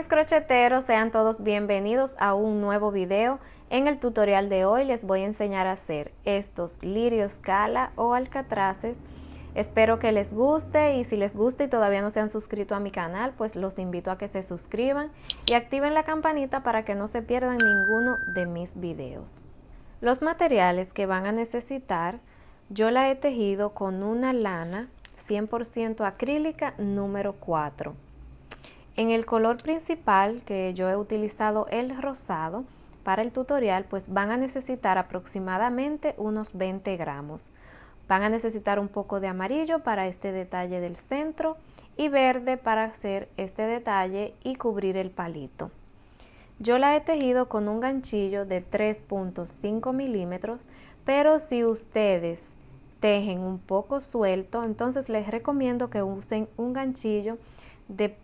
mis crocheteros, sean todos bienvenidos a un nuevo video. En el tutorial de hoy les voy a enseñar a hacer estos lirios scala o alcatraces. Espero que les guste, y si les gusta y todavía no se han suscrito a mi canal, pues los invito a que se suscriban y activen la campanita para que no se pierdan ninguno de mis videos. Los materiales que van a necesitar, yo la he tejido con una lana 100% acrílica número 4. En el color principal, que yo he utilizado el rosado para el tutorial, pues van a necesitar aproximadamente unos 20 gramos. Van a necesitar un poco de amarillo para este detalle del centro y verde para hacer este detalle y cubrir el palito. Yo la he tejido con un ganchillo de 3.5 milímetros, pero si ustedes tejen un poco suelto, entonces les recomiendo que usen un ganchillo del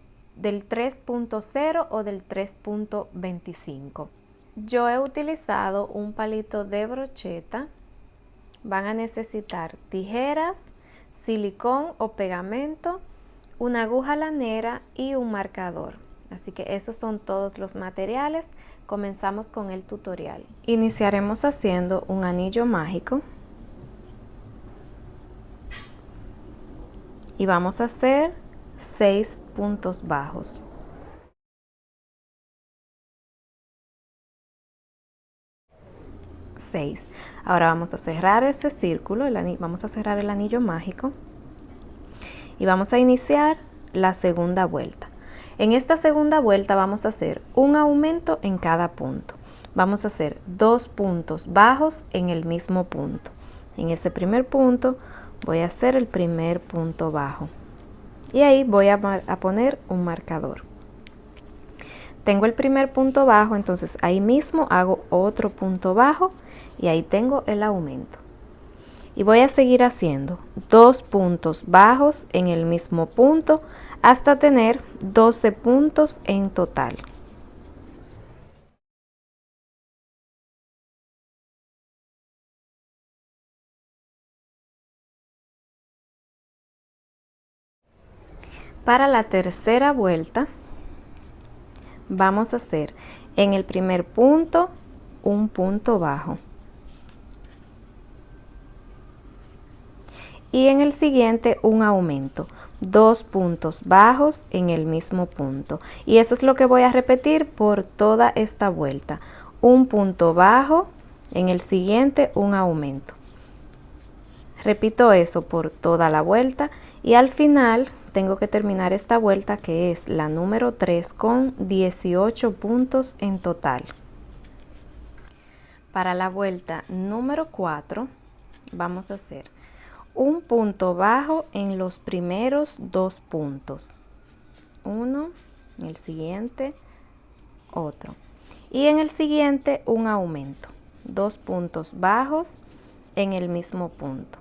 3.0 o del 3.25. Yo he utilizado un palito de brocheta. Van a necesitar tijeras, silicón o pegamento, una aguja lanera y un marcador. Así que esos son todos los materiales. Comenzamos con el tutorial. Iniciaremos haciendo un anillo mágico y vamos a hacer 6 puntos bajos. Ahora vamos a cerrar ese círculo, vamos a cerrar el anillo mágico y vamos a iniciar la segunda vuelta. En esta segunda vuelta vamos a hacer un aumento en cada punto. Vamos a hacer 2 puntos bajos en el mismo punto. En ese primer punto voy a hacer el primer punto bajo y ahí voy a poner un marcador. Tengo el primer punto bajo, entonces ahí mismo hago otro punto bajo y ahí tengo el aumento. Y voy a seguir haciendo 2 puntos bajos en el mismo punto hasta tener 12 puntos en total. Para la tercera vuelta vamos a hacer en el primer punto un punto bajo y en el siguiente un aumento, 2 puntos bajos en el mismo punto, y eso es lo que voy a repetir por toda esta vuelta. Un punto bajo, en el siguiente un aumento. Repito eso por toda la vuelta y al final tengo que terminar esta vuelta, que es la número 3, con 18 puntos en total. Para la vuelta número 4 vamos a hacer un punto bajo en los primeros 2 puntos. Uno, en el siguiente otro. Y en el siguiente un aumento. 2 puntos bajos en el mismo punto.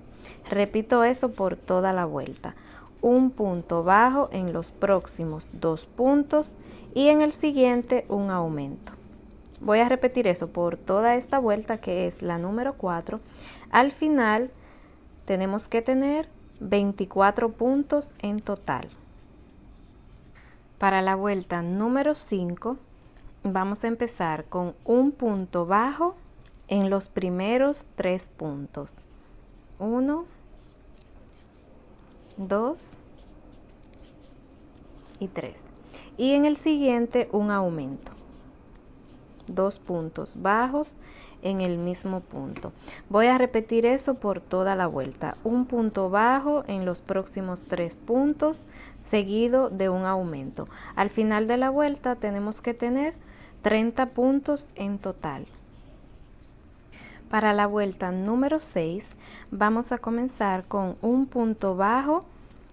Repito eso por toda la vuelta. Un punto bajo en los próximos 2 puntos y en el siguiente un aumento. Voy a repetir eso por toda esta vuelta, que es la número 4. Al final tenemos que tener 24 puntos en total. Para la vuelta número 5 vamos a empezar con un punto bajo en los primeros 3 puntos. 1, 2 y 3. Y en el siguiente un aumento. 2 puntos bajos en el mismo punto. Voy a repetir eso por toda la vuelta. Un punto bajo en los próximos 3 puntos, seguido de un aumento. Al final de la vuelta tenemos que tener 30 puntos en total. Para la vuelta número 6 vamos a comenzar con un punto bajo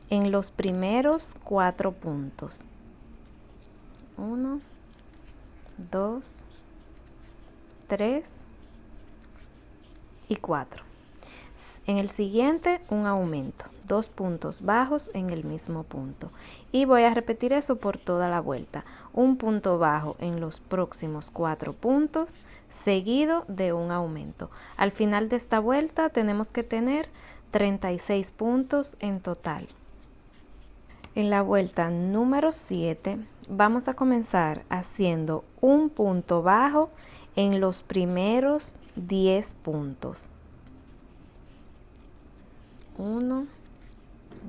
en los primeros 4 puntos. 1, 2, 3 y 4. En el siguiente un aumento, 2 puntos bajos en el mismo punto, y voy a repetir eso por toda la vuelta. Un punto bajo en los próximos 4 puntos, seguido de un aumento. Al final de esta vuelta tenemos que tener 36 puntos en total. En la vuelta número 7 vamos a comenzar haciendo un punto bajo en los primeros 10 puntos. 1,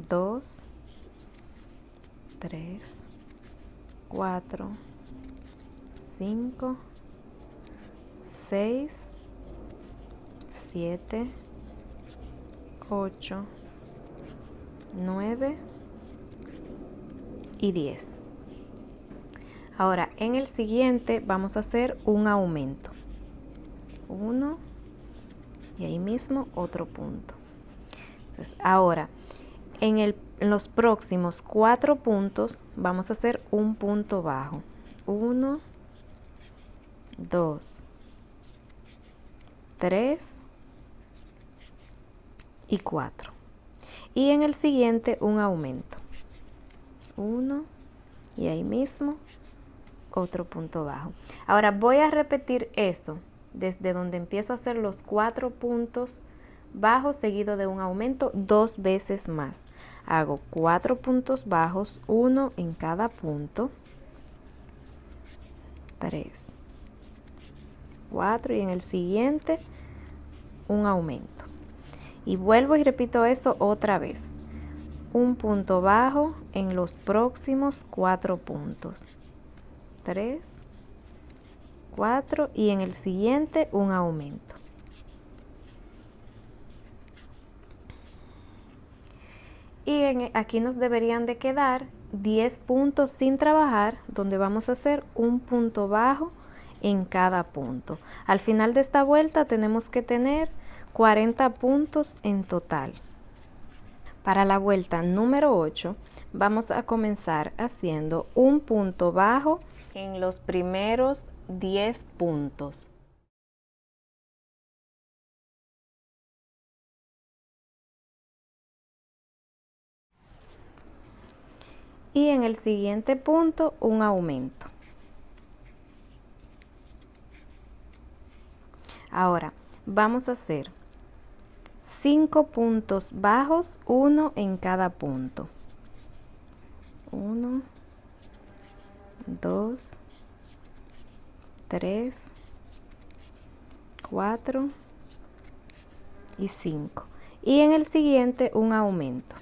2, 3, 4, 5, 6, 7, 8, 9 y 10. Ahora en el siguiente vamos a hacer un aumento. 1 y ahí mismo otro punto. Entonces ahora en los próximos 4 puntos vamos a hacer un punto bajo. 1, 2, 3 y 4. Y en el siguiente un aumento. 1 y ahí mismo otro punto bajo. Ahora voy a repetir eso desde donde empiezo a hacer los 4 puntos bajos seguido de un aumento 2 veces más. Hago 4 puntos bajos, 1 en cada punto, 3, 4 y en el siguiente un aumento. Y vuelvo y repito eso otra vez. Un punto bajo en los próximos 4 puntos. 3, 4 y en el siguiente un aumento. Y aquí nos deberían de quedar 10 puntos sin trabajar, donde vamos a hacer un punto bajo en cada punto. Al final de esta vuelta tenemos que tener 40 puntos en total. Para la vuelta número 8 vamos a comenzar haciendo un punto bajo en los primeros 10 puntos. Y en el siguiente punto un aumento. Ahora vamos a hacer 5 puntos bajos, 1 en cada punto. 1, 2, 3, 4 y 5. Y en el siguiente un aumento.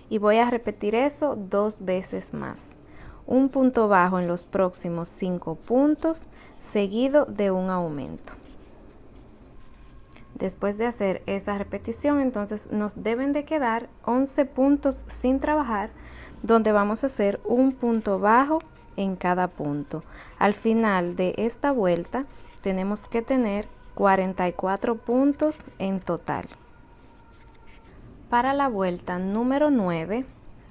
Y voy a repetir eso 2 veces más. Un punto bajo en los próximos 5 puntos, seguido de un aumento. Después de hacer esa repetición, entonces nos deben de quedar 11 puntos sin trabajar, donde vamos a hacer un punto bajo en cada punto. Al final de esta vuelta tenemos que tener 44 puntos en total. Para la vuelta número 9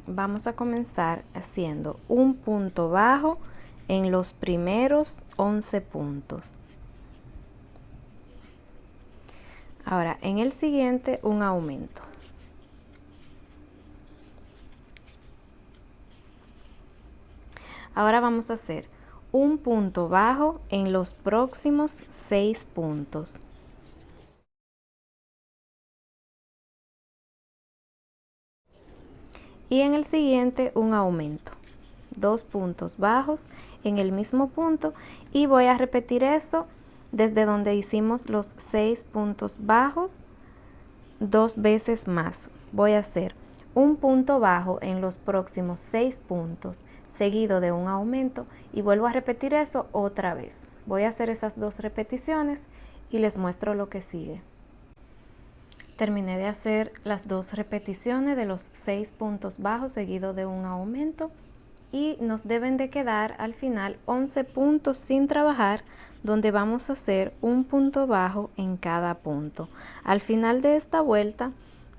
vamos a comenzar haciendo un punto bajo en los primeros 11 puntos. Ahora en el siguiente un aumento. Ahora vamos a hacer un punto bajo en los próximos 6 puntos. Y en el siguiente un aumento. 2 puntos bajos en el mismo punto y voy a repetir eso desde donde hicimos los 6 puntos bajos 2 veces más. Voy a hacer un punto bajo en los próximos 6 puntos seguido de un aumento y vuelvo a repetir eso otra vez. Voy a hacer esas 2 repeticiones y les muestro lo que sigue. Terminé de hacer las 2 repeticiones de los 6 puntos bajos seguido de un aumento y nos deben de quedar al final 11 puntos sin trabajar, donde vamos a hacer un punto bajo en cada punto. Al final de esta vuelta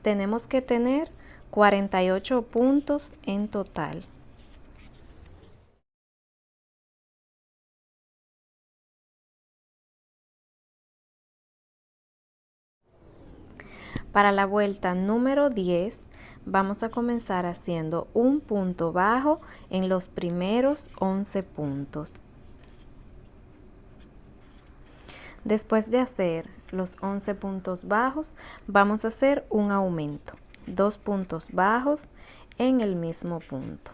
tenemos que tener 48 puntos en total. Para la vuelta número 10 vamos a comenzar haciendo un punto bajo en los primeros 11 puntos. Después de hacer los 11 puntos bajos, vamos a hacer un aumento. 2 puntos bajos en el mismo punto.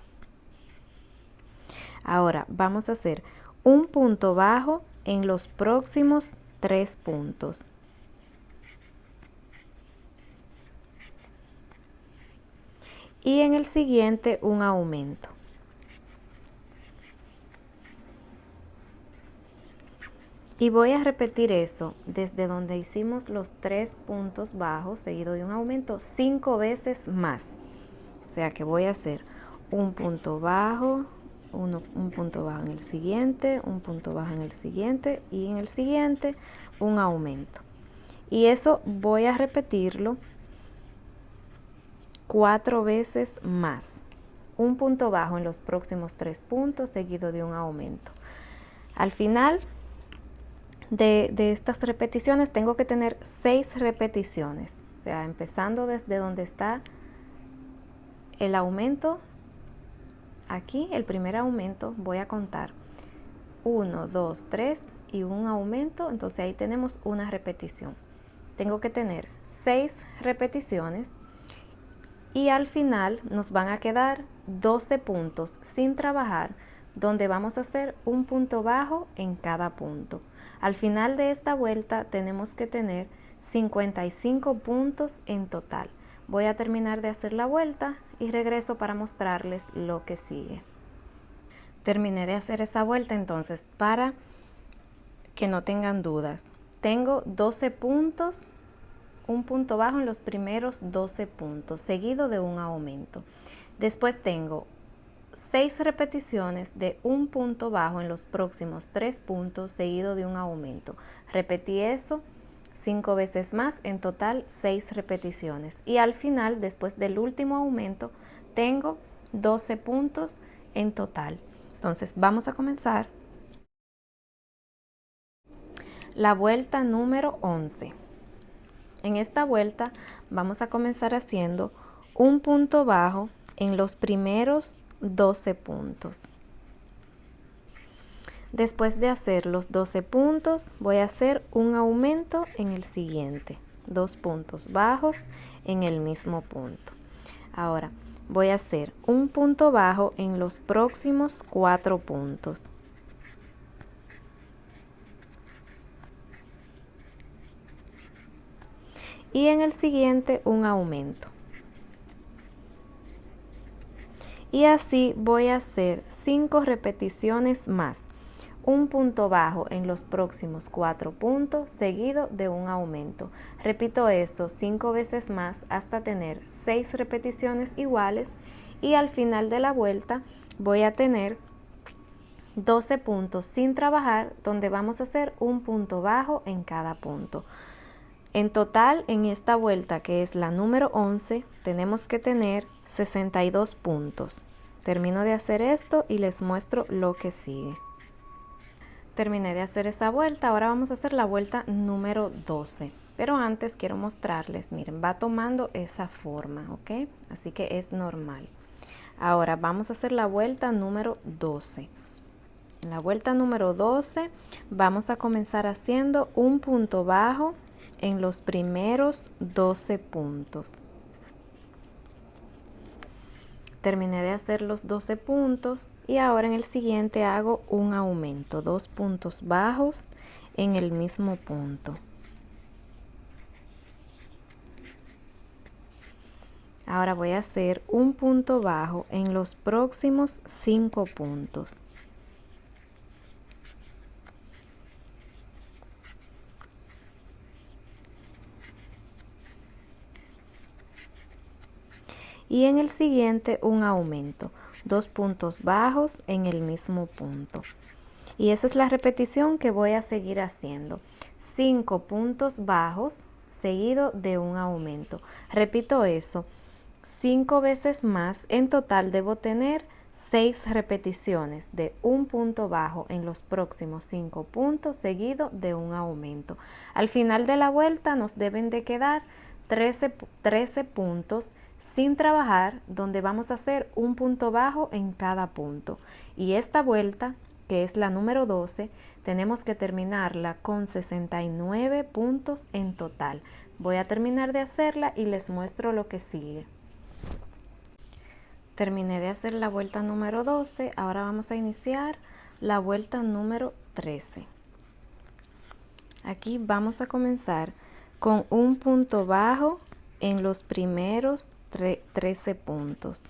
Ahora vamos a hacer un punto bajo en los próximos 3 puntos. Y en el siguiente un aumento. Y voy a repetir eso desde donde hicimos los 3 puntos bajos seguido de un aumento 5 veces más. O sea que voy a hacer un punto bajo, un punto bajo en el siguiente, un punto bajo en el siguiente y en el siguiente un aumento. Y eso voy a repetirlo 4 veces más. Un punto bajo en los próximos 3 puntos seguido de un aumento. Al final de estas repeticiones tengo que tener 6 repeticiones. O sea, empezando desde donde está el aumento, aquí el primer aumento, voy a contar 1, 2, 3 y un aumento, entonces ahí tenemos una repetición. Tengo que tener 6 repeticiones y al final nos van a quedar 12 puntos sin trabajar, donde vamos a hacer un punto bajo en cada punto. Al final de esta vuelta tenemos que tener 55 puntos en total. Voy a terminar de hacer la vuelta y regreso para mostrarles lo que sigue. Terminé de hacer esa vuelta, entonces para que no tengan dudas, tengo 12 puntos, un punto bajo en los primeros 12 puntos, seguido de un aumento. Después tengo 6 repeticiones de un punto bajo en los próximos 3 puntos, seguido de un aumento. Repetí eso 5 veces más, en total 6 repeticiones. Y al final, después del último aumento, tengo 12 puntos en total. Entonces vamos a comenzar la vuelta número 11. En esta vuelta vamos a comenzar haciendo un punto bajo en los primeros 12 puntos. Después de hacer los 12 puntos, voy a hacer un aumento en el siguiente, 2 puntos bajos en el mismo punto. Ahora voy a hacer un punto bajo en los próximos 4 puntos. Y en el siguiente un aumento. Y así voy a hacer 5 repeticiones más. Un punto bajo en los próximos 4 puntos, seguido de un aumento. Repito esto 5 veces más hasta tener 6 repeticiones iguales y al final de la vuelta voy a tener 12 puntos sin trabajar, donde vamos a hacer un punto bajo en cada punto. En total, en esta vuelta, que es la número 11, tenemos que tener 62 puntos. Termino de hacer esto y les muestro lo que sigue. Terminé de hacer esta vuelta, ahora vamos a hacer la vuelta número 12. Pero antes quiero mostrarles, miren, va tomando esa forma, ¿ok? Así que es normal. Ahora vamos a hacer la vuelta número 12. En la vuelta número 12 vamos a comenzar haciendo un punto bajo en los primeros 12 puntos. Terminé de hacer los 12 puntos y ahora en el siguiente hago un aumento, 2 puntos bajos en el mismo punto. Ahora voy a hacer un punto bajo en los próximos 5 puntos. Y en el siguiente un aumento, 2 puntos bajos en el mismo punto. Y esa es la repetición que voy a seguir haciendo. 5 puntos bajos seguido de un aumento. Repito eso 5 veces más. En total debo tener 6 repeticiones de un punto bajo en los próximos 5 puntos seguido de un aumento. Al final de la vuelta nos deben de quedar 13 puntos sin trabajar, donde vamos a hacer un punto bajo en cada punto. Y esta vuelta, que es la número 12, tenemos que terminarla con 69 puntos en total. Voy a terminar de hacerla y les muestro lo que sigue. Terminé de hacer la vuelta número 12, ahora vamos a iniciar la vuelta número 13. Aquí vamos a comenzar con un punto bajo en los primeros 13 puntos.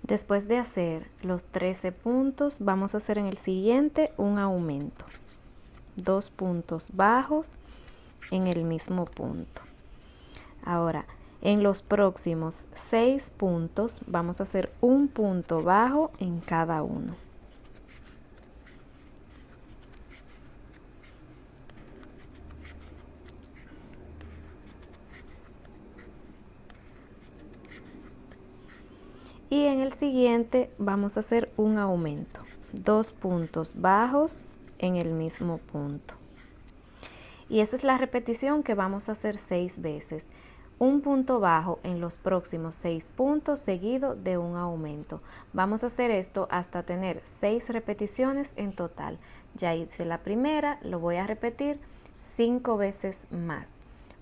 Después de hacer los 13 puntos, vamos a hacer en el siguiente un aumento. 2 puntos bajos en el mismo punto. Ahora, en los próximos 6 puntos, vamos a hacer un punto bajo en cada uno. Y en el siguiente vamos a hacer un aumento, 2 puntos bajos en el mismo punto. Y esa es la repetición que vamos a hacer 6 veces. Un punto bajo en los próximos 6 puntos seguido de un aumento. Vamos a hacer esto hasta tener 6 repeticiones en total. Ya hice la primera, lo voy a repetir 5 veces más.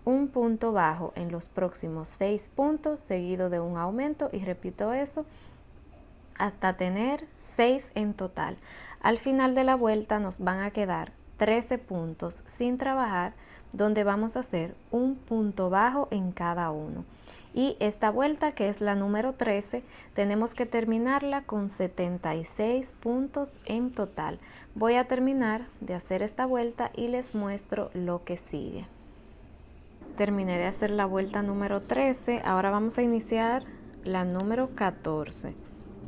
Un punto bajo en los próximos 6 puntos seguido de un aumento y repito eso hasta tener 6 en total. Al final de la vuelta nos van a quedar 13 puntos sin trabajar, donde vamos a hacer un punto bajo en cada uno. Y esta vuelta, que es la número 13, tenemos que terminarla con 76 puntos en total. Voy a terminar de hacer esta vuelta y les muestro lo que sigue. Terminé de hacer la vuelta número 13, ahora vamos a iniciar la número 14.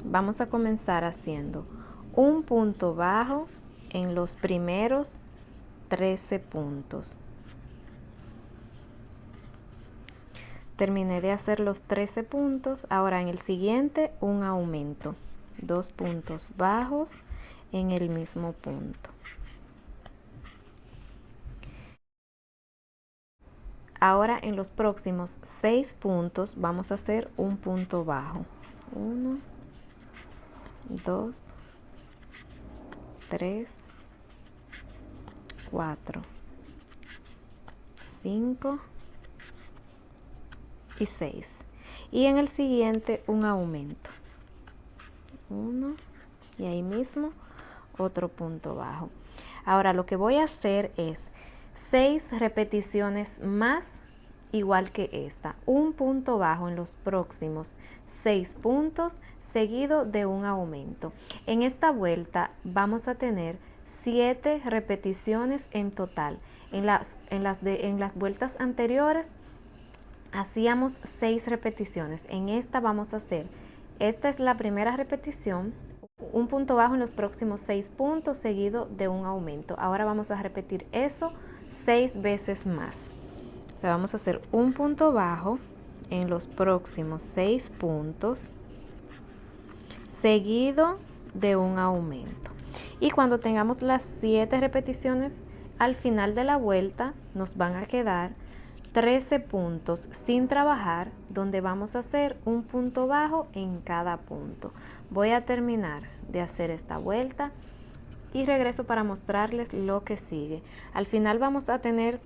Vamos a comenzar haciendo un punto bajo en los primeros 13 puntos. Terminé de hacer los 13 puntos, ahora en el siguiente un aumento, 2 puntos bajos en el mismo punto. Ahora en los próximos 6 puntos vamos a hacer un punto bajo. 1, 2, 3, 4, 5 y 6. Y en el siguiente un aumento. 1 y ahí mismo otro punto bajo. Ahora lo que voy a hacer es 6 repeticiones más igual que esta. Un punto bajo en los próximos 6 puntos seguido de un aumento. En esta vuelta vamos a tener 7 repeticiones en total. En las vueltas anteriores hacíamos 6 repeticiones. En esta vamos a hacer, esta es la primera repetición, un punto bajo en los próximos 6 puntos seguido de un aumento. Ahora vamos a repetir eso 6 veces más. O sea, vamos a hacer un punto bajo en los próximos 6 puntos seguido de un aumento. Y cuando tengamos las 7 repeticiones, al final de la vuelta nos van a quedar 13 puntos sin trabajar, donde vamos a hacer un punto bajo en cada punto. Voy a terminar de hacer esta vuelta y regreso para mostrarles lo que sigue. Al final vamos a tener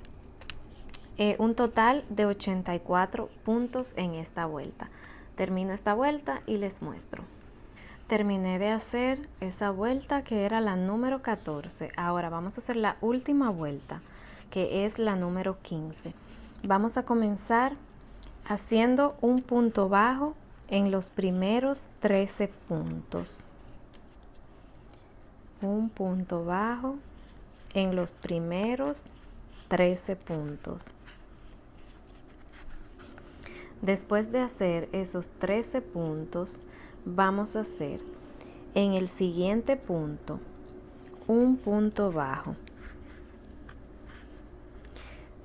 un total de 84 puntos en esta vuelta. Termino esta vuelta y les muestro. Terminé de hacer esa vuelta que era la número 14. Ahora vamos a hacer la última vuelta, que es la número 15. Vamos a comenzar haciendo un punto bajo en los primeros 13 puntos. Un punto bajo en los primeros 13 puntos. Después de hacer esos 13 puntos, vamos a hacer en el siguiente punto un punto bajo,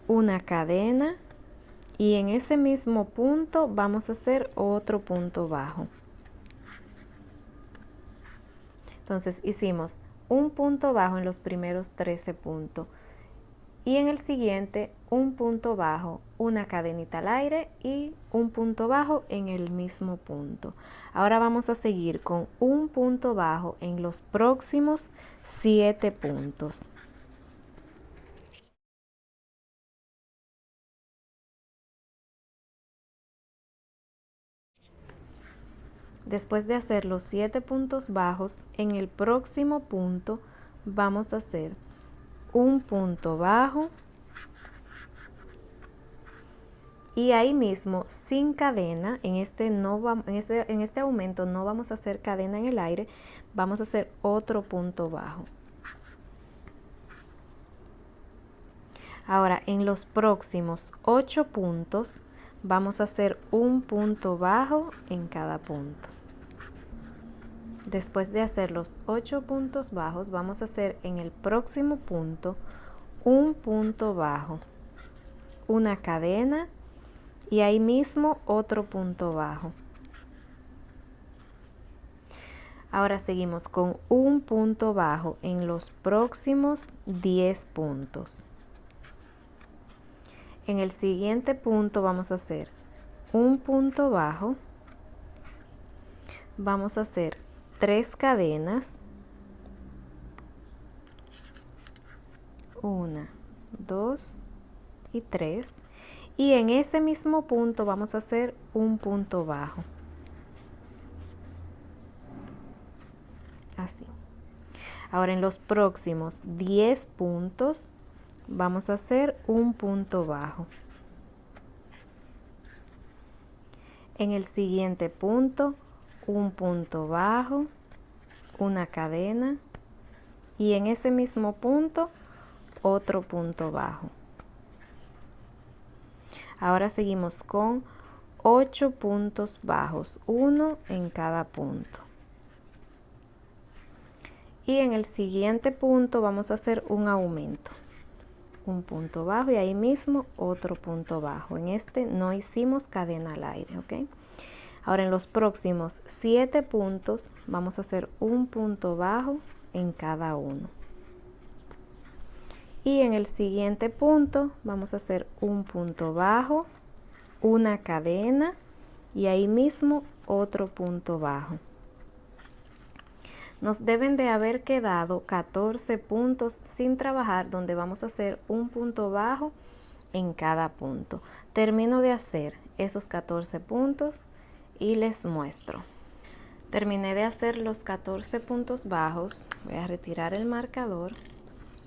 una cadena y en ese mismo punto vamos a hacer otro punto bajo. Entonces hicimos un punto bajo en los primeros 13 puntos y en el siguiente un punto bajo, una cadenita al aire y un punto bajo en el mismo punto. Ahora vamos a seguir con un punto bajo en los próximos 7 puntos. Después de hacer los 7 puntos bajos, en el próximo punto vamos a hacer un punto bajo y ahí mismo sin cadena, en este aumento no vamos a hacer cadena en el aire, vamos a hacer otro punto bajo. Ahora en los próximos 8 puntos vamos a hacer un punto bajo en cada punto. Después de hacer los 8 puntos bajos, vamos a hacer en el próximo punto un punto bajo, una cadena y ahí mismo otro punto bajo. Ahora seguimos con un punto bajo en los próximos 10 puntos. En el siguiente punto vamos a hacer un punto bajo, vamos a hacer 3 cadenas, 1, 2 y 3, y en ese mismo punto vamos a hacer un punto bajo, así. Ahora en los próximos 10 puntos vamos a hacer un punto bajo. En el siguiente punto, un punto bajo, una cadena y en ese mismo punto, otro punto bajo. Ahora seguimos con 8 puntos bajos, uno en cada punto. Y en el siguiente punto vamos a hacer un aumento. Un punto bajo y ahí mismo otro punto bajo. En este no hicimos cadena al aire, ¿ok? Ahora en los próximos 7 puntos vamos a hacer un punto bajo en cada uno. Y en el siguiente punto vamos a hacer un punto bajo, una cadena y ahí mismo otro punto bajo. Nos deben de haber quedado 14 puntos sin trabajar donde vamos a hacer un punto bajo en cada punto. Termino de hacer esos 14 puntos y les muestro. Terminé de hacer los 14 puntos bajos, voy a retirar el marcador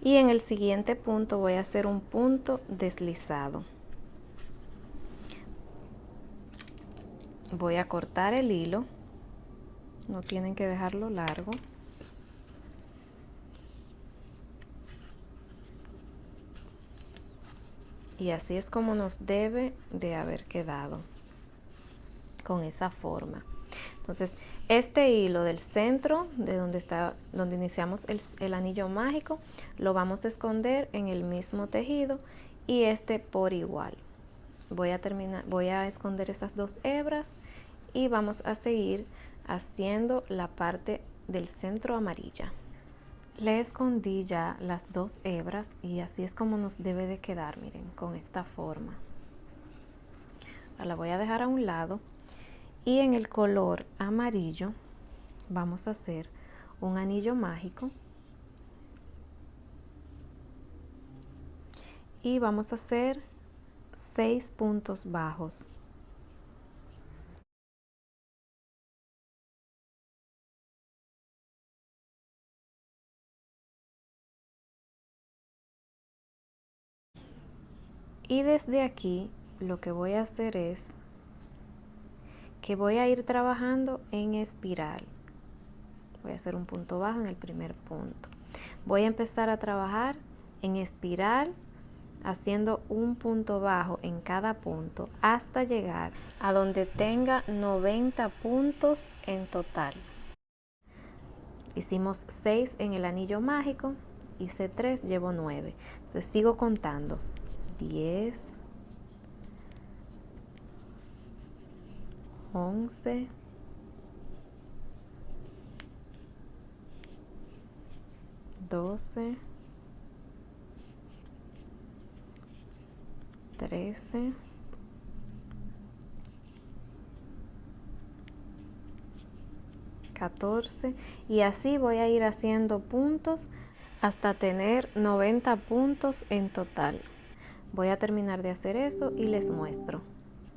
y en el siguiente punto voy a hacer un punto deslizado. Voy a cortar el hilo, no tienen que dejarlo largo. Y así es como nos debe de haber quedado, con esa forma. Entonces, este hilo del centro, de donde iniciamos el anillo mágico, lo vamos a esconder en el mismo tejido y este por igual. Voy a esconder esas 2 hebras y vamos a seguir haciendo la parte del centro amarilla. Le escondí ya las 2 hebras y así es como nos debe de quedar, miren, con esta forma. Ahora la voy a dejar a un lado y en el color amarillo vamos a hacer un anillo mágico y vamos a hacer 6 puntos bajos. Y desde aquí lo que voy a hacer es que voy a ir trabajando en espiral. Voy a hacer un punto bajo en el primer punto. Voy a empezar a trabajar en espiral haciendo un punto bajo en cada punto hasta llegar a donde tenga 90 puntos en total. Hicimos 6 en el anillo mágico, hice 3, llevo 9. Entonces sigo contando. 10, 11, 12, 13, 14 y así voy a ir haciendo puntos hasta tener 90 puntos en total. Voy a terminar de hacer eso y les muestro.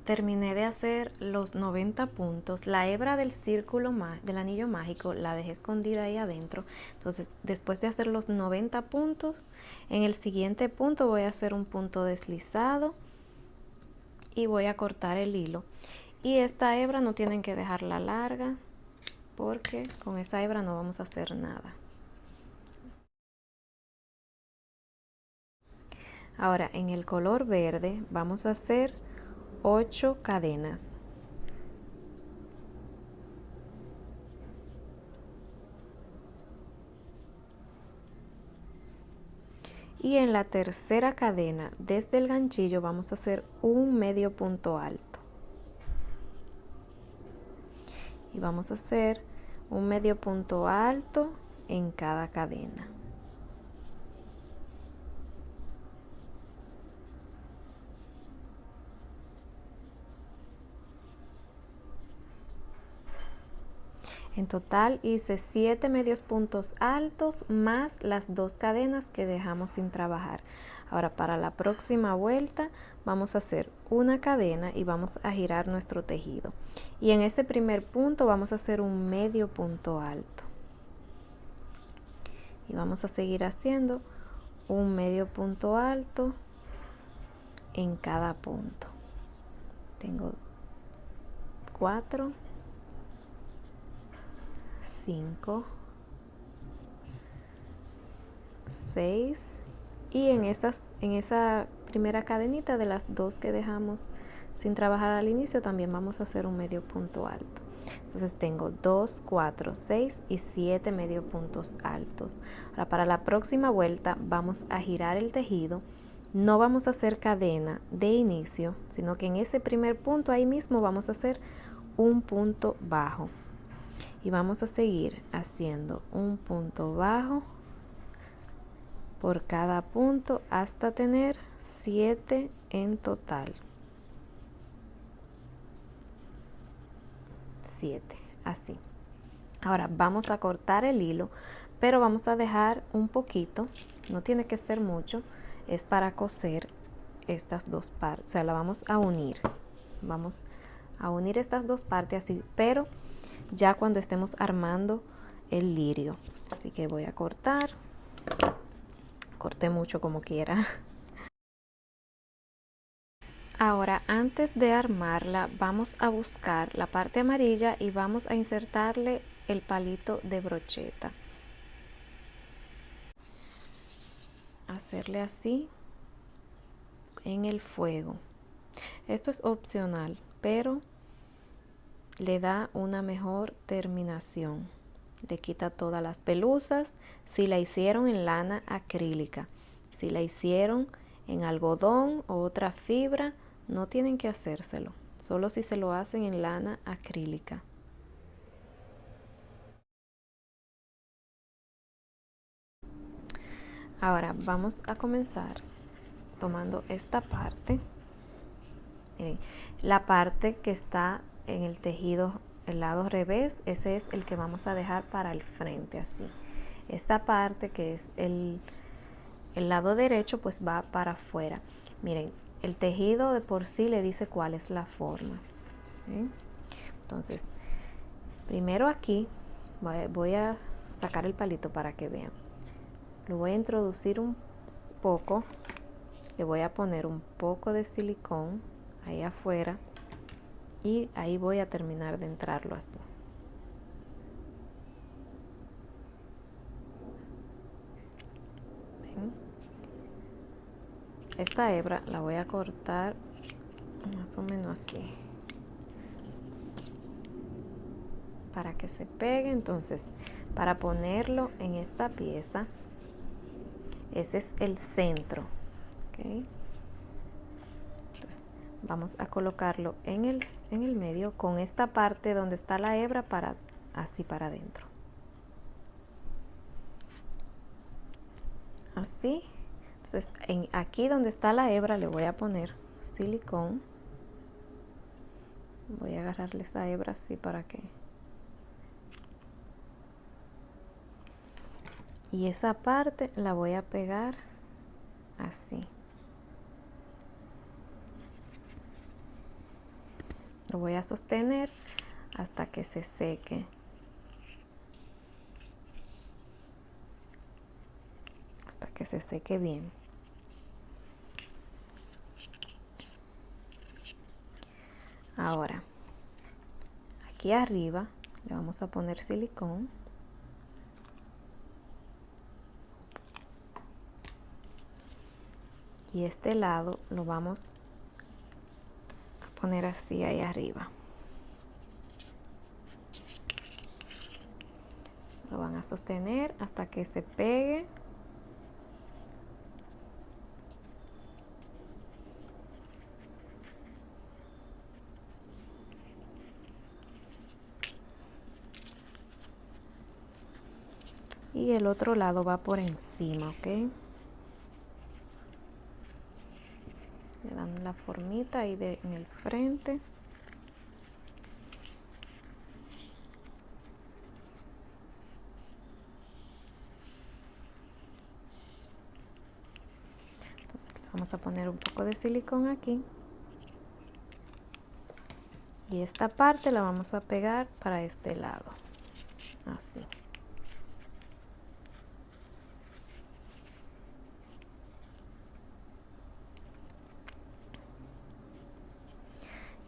terminé de hacer los 90 puntos. La hebra del círculo del anillo mágico la dejé escondida ahí adentro. Entonces, después de hacer los 90 puntos, en el siguiente punto voy a hacer un punto deslizado y voy a cortar el hilo. Y esta hebra no tienen que dejarla larga porque con esa hebra no vamos a hacer nada. Ahora en el color verde vamos a hacer 8 cadenas. Y en la tercera cadena, desde el ganchillo, vamos a hacer un medio punto alto. Y vamos a hacer un medio punto alto en cada cadena. En total hice 7 medios puntos altos más las 2 cadenas que dejamos sin trabajar. Ahora para la próxima vuelta vamos a hacer una cadena y vamos a girar nuestro tejido. Y en ese primer punto vamos a hacer un medio punto alto. Y vamos a seguir haciendo un medio punto alto en cada punto. Tengo 4, 5, 6 y en esa primera cadenita de las 2 que dejamos sin trabajar al inicio también vamos a hacer un medio punto alto. Entonces tengo 2, 4, 6 y 7 medio puntos altos. Ahora para la próxima vuelta vamos a girar el tejido. No vamos a hacer cadena de inicio, sino que en ese primer punto ahí mismo vamos a hacer un punto bajo. Y vamos a seguir haciendo un punto bajo por cada punto hasta tener 7 en total. 7, así. Ahora vamos a cortar el hilo, pero vamos a dejar un poquito, no tiene que ser mucho, es para coser estas dos partes, o sea, la vamos a unir. Vamos a unir estas dos partes así, pero ya cuando estemos armando el lirio. Así que voy a cortar. Corté mucho como quiera. Ahora, antes de armarla, vamos a buscar la parte amarilla y vamos a insertarle el palito de brocheta. Hacerle así en el fuego. Esto es opcional, pero le da una mejor terminación. Le quita todas las pelusas. Si la hicieron en lana acrílica, si la hicieron en algodón o otra fibra, no tienen que hacérselo, solo si se lo hacen en lana acrílica. Ahora vamos a comenzar tomando esta parte. Miren, la parte que está en el tejido, el lado revés, ese es el que vamos a dejar para el frente, así. Esta parte que es el lado derecho, pues va para afuera. Miren, el tejido de por sí le dice cuál es la forma. Entonces, primero aquí voy a sacar el palito para que vean. Lo voy a introducir un poco, le voy a poner un poco de silicón ahí afuera y ahí voy a terminar de entrarlo así. Esta hebra la voy a cortar más o menos así para que se pegue. Entonces, para ponerlo en esta pieza, ese es el centro, ¿okay? Entonces, vamos a colocarlo en el medio con esta parte donde está la hebra para así para adentro. Así. Entonces, aquí donde está la hebra le voy a poner silicón. Voy a agarrarle esa hebra así para que... Y esa parte la voy a pegar así. Lo voy a sostener hasta que se seque. Hasta que se seque bien. Ahora, aquí arriba le vamos a poner silicón. Y este lado lo vamos a poner así ahí arriba. Lo van a sostener hasta que se pegue. Y el otro lado va por encima, ¿ok? Le dan la formita ahí en el frente. Entonces le vamos a poner un poco de silicón aquí. Y esta parte la vamos a pegar para este lado. Así.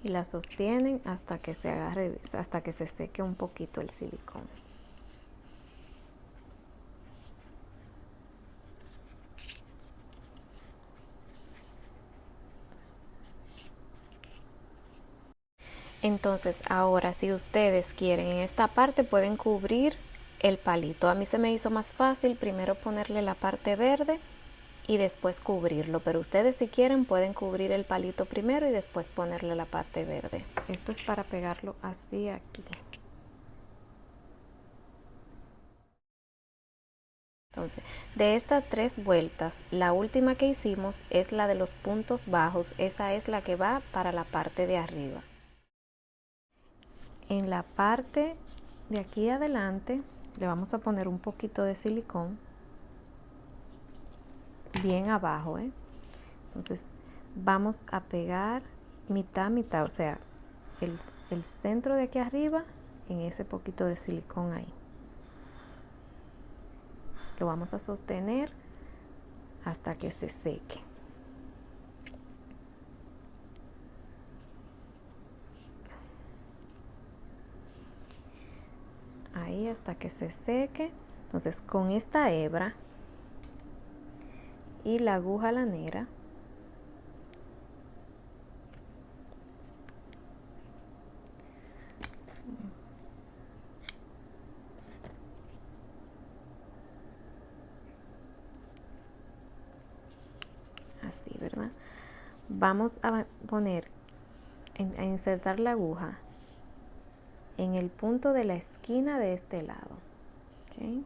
Y la sostienen hasta que se agarre, hasta que se seque un poquito el silicón. Entonces ahora si ustedes quieren en esta parte pueden cubrir el palito. A mí se me hizo más fácil primero ponerle la parte verde y después cubrirlo, pero ustedes si quieren pueden cubrir el palito primero y después ponerle la parte verde. Esto es para pegarlo así aquí. Entonces, de estas 3 vueltas, la última que hicimos es la de los puntos bajos. Esa es la que va para la parte de arriba. En la parte de aquí adelante le vamos a poner un poquito de silicón bien abajo, Entonces vamos a pegar mitad, mitad, o sea, el centro de aquí arriba en ese poquito de silicón ahí. Lo vamos a sostener hasta que se seque. Ahí hasta que se seque. Entonces con esta hebra y la aguja lanera así, ¿verdad? Vamos a poner, a insertar la aguja en el punto de la esquina de este lado, ¿ok?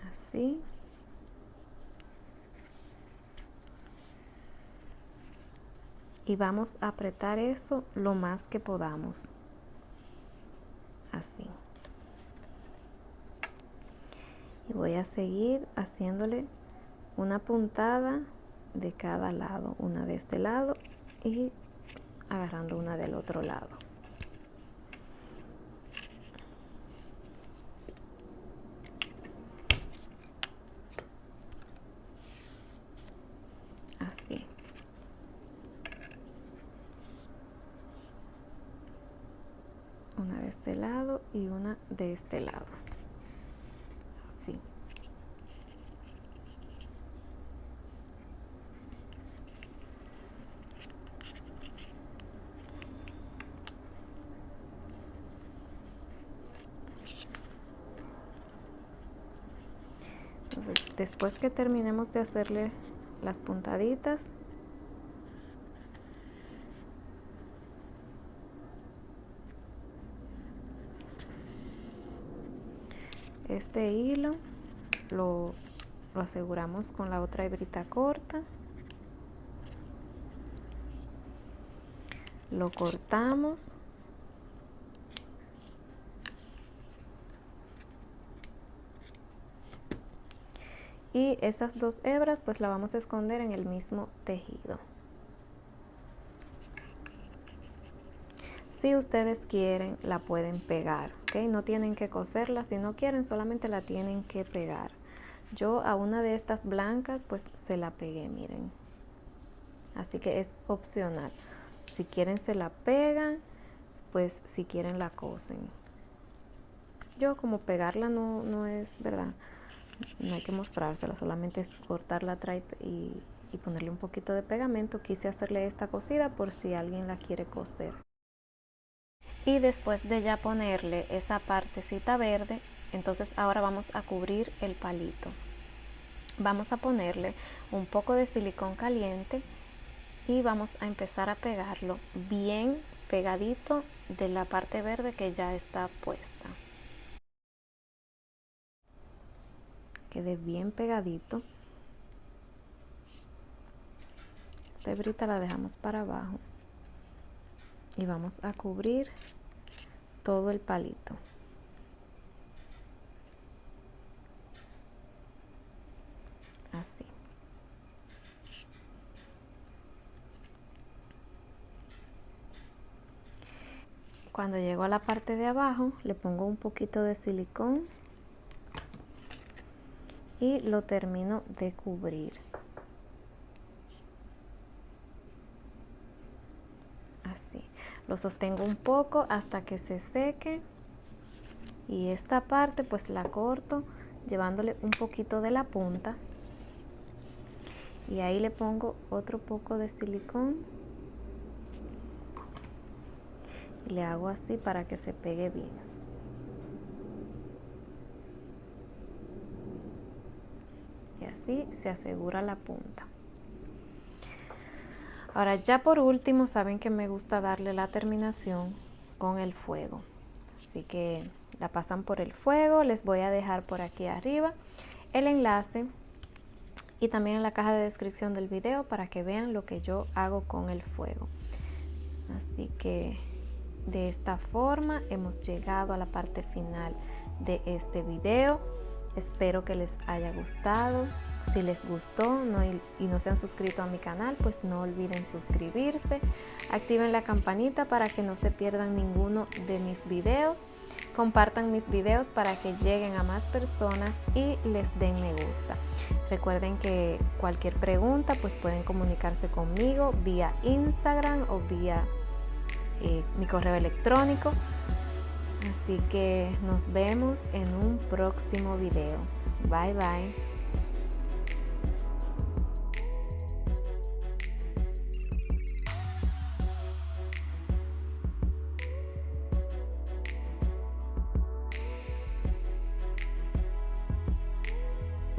Así. Y vamos a apretar eso lo más que podamos, así. Y voy a seguir haciéndole una puntada de cada lado, una de este lado y agarrando una del otro lado. Así. Una de este lado y una de este lado. Así. Entonces, después que terminemos de hacerle las puntaditas, este hilo lo aseguramos con la otra hebrita corta, lo cortamos y esas 2 hebras pues la vamos a esconder en el mismo tejido. Si ustedes quieren, la pueden pegar, ¿ok? No tienen que coserla, si no quieren, solamente la tienen que pegar. Yo a una de estas blancas, pues se la pegué, miren. Así que es opcional. Si quieren se la pegan, pues si quieren la cosen. Yo como pegarla no es, ¿verdad? No hay que mostrársela, solamente es cortar la tripe y ponerle un poquito de pegamento. Quise hacerle esta cosida por si alguien la quiere coser. Y después de ya ponerle esa partecita verde, entonces ahora vamos a cubrir el palito. Vamos a ponerle un poco de silicón caliente y vamos a empezar a pegarlo bien pegadito de la parte verde que ya está puesta. Quede bien pegadito. Esta hebrita la dejamos para abajo y vamos a cubrir todo el palito. Así. Cuando llego a la parte de abajo, le pongo un poquito de silicón y lo termino de cubrir. Así. Lo sostengo un poco hasta que se seque y esta parte pues la corto llevándole un poquito de la punta y ahí le pongo otro poco de silicón y le hago así para que se pegue bien. Y así se asegura la punta. Ahora ya por último, saben que me gusta darle la terminación con el fuego. Así que la pasan por el fuego. Les voy a dejar por aquí arriba el enlace y también en la caja de descripción del video para que vean lo que yo hago con el fuego. Así que de esta forma hemos llegado a la parte final de este video. Espero que les haya gustado. Si les gustó y no se han suscrito a mi canal, pues no olviden suscribirse. Activen la campanita para que no se pierdan ninguno de mis videos. Compartan mis videos para que lleguen a más personas y les den me gusta. Recuerden que cualquier pregunta pues pueden comunicarse conmigo vía Instagram o vía mi correo electrónico. Así que nos vemos en un próximo video. Bye bye.